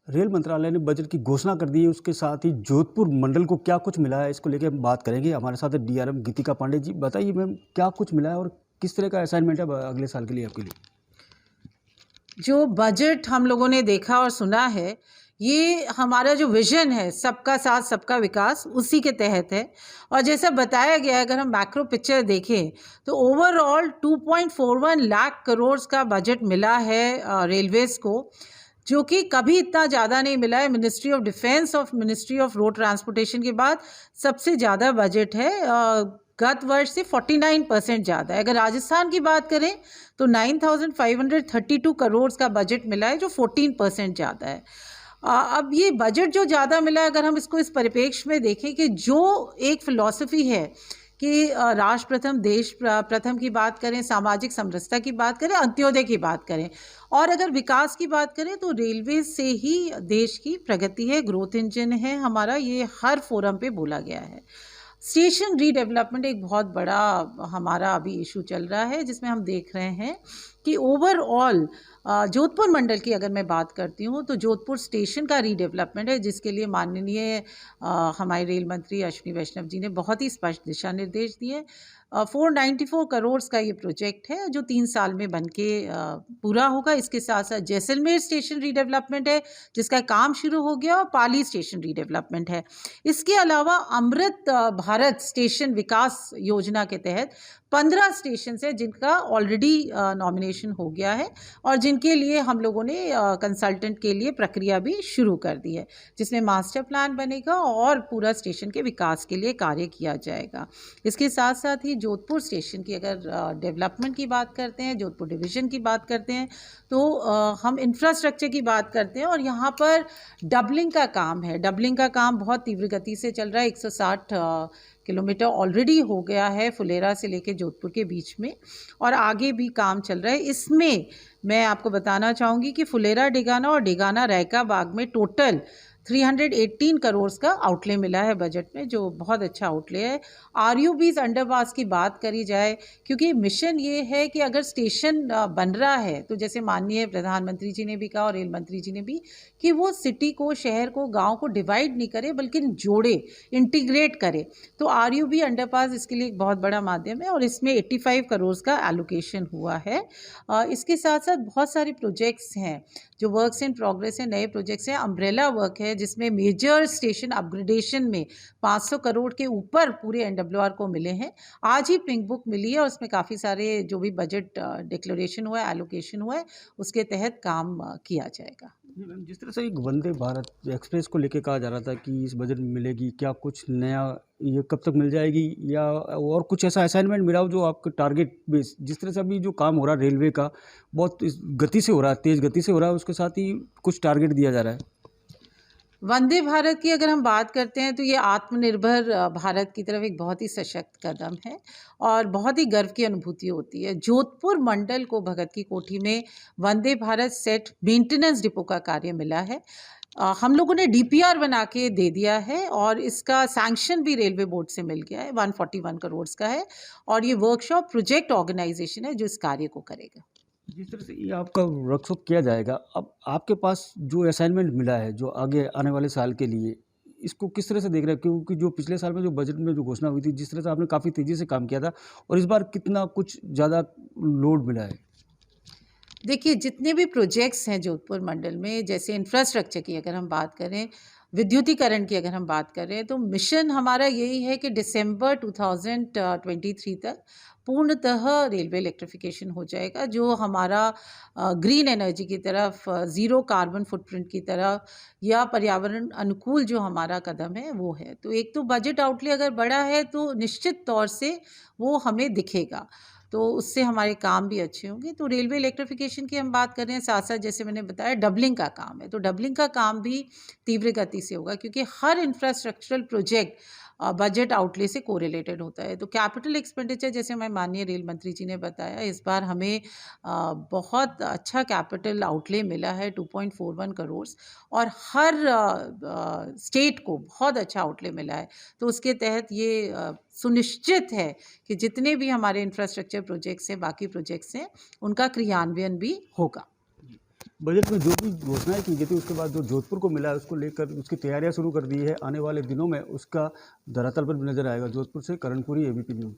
Rail मंत्रालय ने budget की घोषणा कर दी है, उसके साथ ही जोधपुर मंडल को क्या कुछ मिला है, इसको लेकर हम बात करेंगे। हमारे साथ है डीआरएम गीतिका पांडे जी। बताइए मैम, क्या कुछ मिला है और किस तरह का असाइनमेंट है अगले साल के लिए आपके लिए? जो बजट हम लोगों ने देखा और सुना है, ये हमारा जो विजन है सबका साथ सबका विकास, उसी के तहत है। और जैसा बताया गया है, अगर हम मैक्रो पिक्चर देखें तो ओवरऑल 2.41 लाख करोड़ का बजट मिला है रेलवेज़ को, जो कि कभी इतना ज़्यादा नहीं मिला है। मिनिस्ट्री ऑफ डिफेंस और मिनिस्ट्री ऑफ रोड ट्रांसपोर्टेशन के बाद सबसे ज़्यादा बजट है। गत वर्ष से 49% ज़्यादा है। अगर राजस्थान की बात करें तो 9,532 करोड़ का बजट मिला है, जो 14% ज़्यादा है। अब ये बजट जो ज़्यादा मिला है, अगर हम इसको इस परिप्रेक्ष्य में देखें कि जो एक फिलॉसफी है कि राष्ट्र प्रथम देश प्रथम की बात करें, सामाजिक समरसता की बात करें, अंत्योदय की बात करें, और अगर विकास की बात करें तो रेलवे से ही देश की प्रगति है, ग्रोथ इंजन है हमारा, ये हर फोरम पे बोला गया है। स्टेशन रीडेवलपमेंट एक बहुत बड़ा हमारा अभी इशू चल रहा है, जिसमें हम देख रहे हैं कि ओवरऑल जोधपुर मंडल की अगर मैं बात करती हूँ तो जोधपुर स्टेशन का रीडेवलपमेंट है, जिसके लिए माननीय हमारे रेल मंत्री अश्विनी वैष्णव जी ने बहुत ही स्पष्ट दिशा निर्देश दिए। 494 करोड़ का ये प्रोजेक्ट है, जो 3 साल में बन के पूरा होगा। इसके साथ साथ जैसलमेर स्टेशन रीडेवलपमेंट है, जिसका काम शुरू हो गया, और पाली स्टेशन रीडेवलपमेंट है। इसके अलावा अमृत भारत स्टेशन विकास योजना के तहत 15 स्टेशन है, जिनका ऑलरेडी नॉमिनेशन हो गया है और जिनके लिए हम लोगों ने कंसल्टेंट के लिए प्रक्रिया भी शुरू कर दी है, जिसमें मास्टर प्लान बनेगा और पूरा स्टेशन के विकास के लिए कार्य किया जाएगा। इसके साथ साथ ही जोधपुर स्टेशन की अगर डेवलपमेंट की बात करते हैं, जोधपुर डिवीज़न की बात करते हैं, तो हम इंफ्रास्ट्रक्चर की बात करते हैं, और यहाँ पर डबलिंग का काम है। डबलिंग का काम बहुत तीव्र गति से चल रहा है। 160 किलोमीटर ऑलरेडी हो गया है फुलेरा से लेकर जोधपुर के बीच में, और आगे भी काम चल रहा है। इसमें मैं आपको बताना चाहूँगी कि फुलेरा डेगाना और डेगाना रायका बाग में टोटल 318 करोड़ का आउटले मिला है बजट में, जो बहुत अच्छा आउटले है। आरयूबीज अंडरपास की बात करी जाए, क्योंकि मिशन ये है कि अगर स्टेशन बन रहा है तो जैसे माननीय प्रधानमंत्री जी ने भी कहा और रेल मंत्री जी ने भी, कि वो सिटी को, शहर को, गांव को डिवाइड नहीं करे बल्कि जोड़े, इंटीग्रेट करे। तो आरयूबी अंडरपास इसके लिए एक बहुत बड़ा माध्यम है, और इसमें 85 करोड़ का एलोकेशन हुआ है। इसके साथ साथ बहुत सारे प्रोजेक्ट्स हैं जो वर्क्स इन प्रोग्रेस है, नए प्रोजेक्ट्स हैं। अम्ब्रेला वर्क है, जिसमें मेजर स्टेशन अपग्रेडेशन में 500 करोड़ के ऊपर पूरे एनडब्ल्यूआर को मिले हैं। आज ही पिंक बुक मिली है और उसमें काफ़ी सारे जो भी बजट डिक्लेरेशन हुआ है, एलोकेशन हुआ है, उसके तहत काम किया जाएगा। मैम, जिस तरह से एक वंदे भारत एक्सप्रेस को लेके कहा जा रहा था कि इस बजट में मिलेगी, क्या कुछ नया, ये कब तक मिल जाएगी, या और कुछ ऐसा असाइनमेंट मिला हो जो आपके टारगेट बेस, जिस तरह से अभी जो काम हो रहा है रेलवे का, बहुत गति से हो रहा है, तेज़ गति से हो रहा है, उसके साथ ही कुछ टारगेट दिया जा रहा है? वंदे भारत की अगर हम बात करते हैं तो ये आत्मनिर्भर भारत की तरफ एक बहुत ही सशक्त कदम है और बहुत ही गर्व की अनुभूति होती है। जोधपुर मंडल को भगत की कोठी में Vande Bharat set maintenance depot का कार्य मिला है। हम लोगों ने डीपीआर बना के दे दिया है और इसका सैंक्शन भी रेलवे बोर्ड से मिल गया है। 141 करोड़ का है, और ये वर्कशॉप प्रोजेक्ट ऑर्गेनाइजेशन है जो इस कार्य को करेगा। जिस तरह से ये आपका वर्कशॉप किया जाएगा, अब आपके पास जो असाइनमेंट मिला है जो आगे आने वाले साल के लिए, इसको किस तरह से देख रहे हैं? क्योंकि जो पिछले साल में जो बजट में जो घोषणा हुई थी, जिस तरह से आपने काफ़ी तेज़ी से काम किया था, और इस बार कितना कुछ ज़्यादा लोड मिला है? देखिए, जितने भी प्रोजेक्ट्स हैं जोधपुर मंडल में, जैसे इंफ्रास्ट्रक्चर की अगर हम बात करें, विद्युतीकरण की अगर हम बात करें, तो मिशन हमारा यही है कि दिसंबर 2023 तक पूर्णतः रेलवे इलेक्ट्रिफिकेशन हो जाएगा, जो हमारा ग्रीन एनर्जी की तरफ, ज़ीरो कार्बन फुटप्रिंट की तरफ, या पर्यावरण अनुकूल जो हमारा कदम है वो है। तो एक तो बजट आउटले अगर बड़ा है तो निश्चित तौर से वो हमें दिखेगा, तो उससे हमारे काम भी अच्छे होंगे। तो रेलवे इलेक्ट्रिफिकेशन की हम बात कर रहे हैं, साथ साथ जैसे मैंने बताया डबलिंग का काम है, तो डबलिंग का काम भी तीव्र गति से होगा, क्योंकि हर इंफ्रास्ट्रक्चरल प्रोजेक्ट बजट आउटले से कोरिलेटेड होता है। तो कैपिटल एक्सपेंडिचर, जैसे हमारे माननीय रेल मंत्री जी ने बताया, इस बार हमें बहुत अच्छा कैपिटल आउटले मिला है 2.41 करोड़, और हर स्टेट को बहुत अच्छा आउटले मिला है। तो उसके तहत ये सुनिश्चित है कि जितने भी हमारे इंफ्रास्ट्रक्चर प्रोजेक्ट्स हैं, बाकी प्रोजेक्ट्स हैं, उनका क्रियान्वयन भी होगा। बजट में जो भी घोषणाएं की गई थी उसके बाद जो जोधपुर को मिला है उसको लेकर उसकी तैयारियां शुरू कर दी है। आने वाले दिनों में उसका धरातल पर भी नजर आएगा। जोधपुर से करणपुरी, एबीपी न्यूज़।